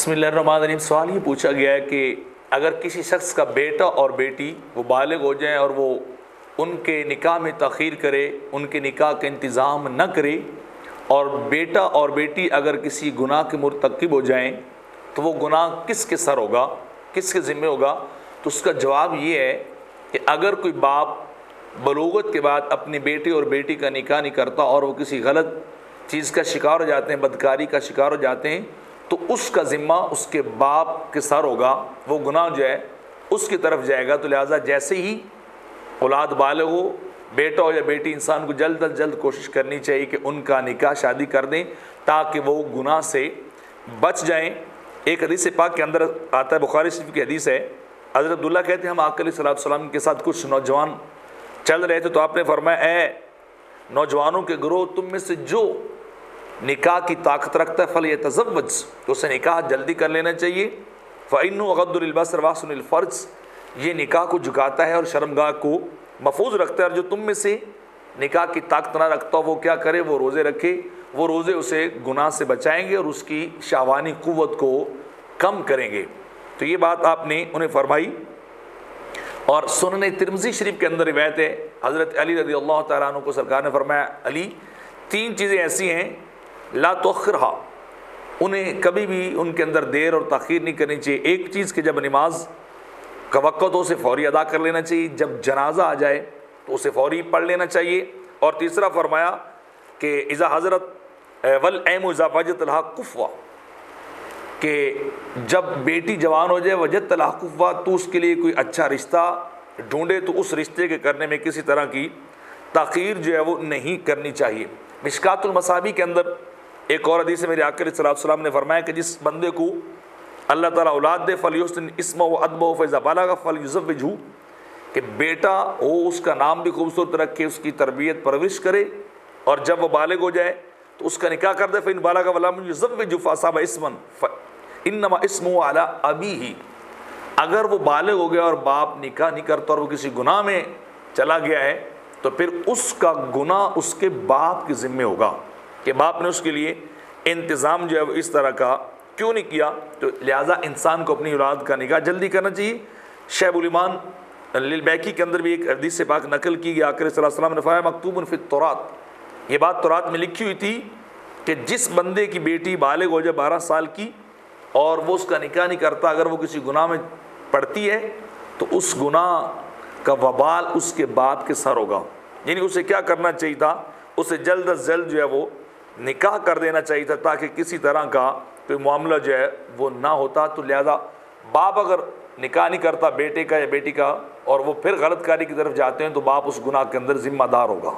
بسم اللہ الرحمن الرحیم۔ سوال یہ پوچھا گیا ہے کہ اگر کسی شخص کا بیٹا اور بیٹی وہ بالغ ہو جائیں اور وہ ان کے نکاح میں تاخیر کرے، ان کے نکاح کا انتظام نہ کرے، اور بیٹا اور بیٹی اگر کسی گناہ کے مرتکب ہو جائیں تو وہ گناہ کس کے سر ہوگا، کس کے ذمہ ہوگا؟ تو اس کا جواب یہ ہے کہ اگر کوئی باپ بلوغت کے بعد اپنے بیٹے اور بیٹی کا نکاح نہیں کرتا اور وہ کسی غلط چیز کا شکار ہو جاتے ہیں، بدکاری کا شکار ہو جاتے ہیں، تو اس کا ذمہ اس کے باپ کے سر ہوگا، وہ گناہ جو ہے اس کی طرف جائے گا۔ تو لہٰذا جیسے ہی اولاد بالغ ہو، بیٹا ہو یا بیٹی، انسان کو جلد از جلد کوشش کرنی چاہیے کہ ان کا نکاح شادی کر دیں تاکہ وہ گناہ سے بچ جائیں۔ ایک حدیث پاک کے اندر آتا ہے، بخاری شریف کی حدیث ہے، حضرت عبداللہ کہتے ہیں ہم آقا علیہ الصلوۃ والسلام کے ساتھ کچھ نوجوان چل رہے تھے تو آپ نے فرمایا اے نوجوانوں کے گروہ، تم میں سے جو نکاح کی طاقت رکھتا ہے فلیتزوج، تو اسے نکاح جلدی کر لینا چاہیے۔ فإنه غض للبصر واحسن الفرج، یہ نکاح کو جھکاتا ہے اور شرمگاہ کو محفوظ رکھتا ہے۔ اور جو تم میں سے نکاح کی طاقت نہ رکھتا وہ کیا کرے؟ وہ روزے رکھے، وہ روزے اسے گناہ سے بچائیں گے اور اس کی شہوانی قوت کو کم کریں گے۔ تو یہ بات آپ نے انہیں فرمائی۔ اور سنن ترمذی شریف کے اندر روایت ہے، حضرت علی رضی اللہ تعالیٰ عنہ کو سرکار نے فرمایا علی، تین چیزیں ایسی ہیں لا تؤخرھا، انہیں کبھی بھی ان کے اندر دیر اور تاخیر نہیں کرنی چاہیے۔ ایک چیز کہ جب نماز کا وقت ہو تو اسے فوری ادا کر لینا چاہیے، جب جنازہ آ جائے تو اسے فوری پڑھ لینا چاہیے۔ اور تیسرا فرمایا کہ اذا حضرت والعیم اذا وجدت لھا کفوا، کہ جب بیٹی جوان ہو جائے وجدت لھا کفوا، تو اس کے لیے کوئی اچھا رشتہ ڈھونڈے تو اس رشتے کے کرنے میں کسی طرح کی تاخیر جو ہے وہ نہیں کرنی چاہیے۔ مشکات المصابیح کے اندر ایک اور حدیث میں میرے آقا علیہ الصلوۃ والسلام نے فرمایا کہ جس بندے کو اللہ تعالیٰ اولاد دے فلیحسن اسمہ وادبہ فاذا بلغ فلیزوجہ، کہ بیٹا ہو اس کا نام بھی خوبصورت رکھے، اس کی تربیت پرورش کرے، اور جب وہ بالغ ہو جائے تو اس کا نکاح کر دے۔ فإن بلغ ولم یزوج فاصاب اسما انما اسمہ علی ابیہ، اگر وہ بالغ ہو گیا اور باپ نکاح نہیں کرتا اور وہ کسی گناہ میں چلا گیا ہے تو پھر اس کا گناہ اس کے باپ کے ذمے ہوگا کہ باپ نے اس کے لیے انتظام جو ہے وہ اس طرح کا کیوں نہیں کیا۔ تو لہٰذا انسان کو اپنی اولاد کا نکاح جلدی کرنا چاہیے۔ شیخ الایمان للبیکی کے اندر بھی ایک حدیث سے پاک نقل کی گئی، آقا صلی اللہ علیہ وسلم نے فرمایا مکتوب فی التوراۃ، یہ بات تورات میں لکھی ہوئی تھی کہ جس بندے کی بیٹی بالغ ہو جائے 12 سال کی اور وہ اس کا نکاح نہیں کرتا، اگر وہ کسی گناہ میں پڑتی ہے تو اس گناہ کا وبال اس کے باپ کے سر ہوگا۔ یعنی اسے کیا کرنا چاہیے تھا؟ اسے جلد از جلد جو ہے وہ نکاح کر دینا چاہیے تھا تاکہ کسی طرح کا کوئی معاملہ جو ہے وہ نہ ہوتا۔ تو لہذا باپ اگر نکاح نہیں کرتا بیٹے کا یا بیٹی کا اور وہ پھر غلط کاری کی طرف جاتے ہیں تو باپ اس گناہ کے اندر ذمہ دار ہوگا۔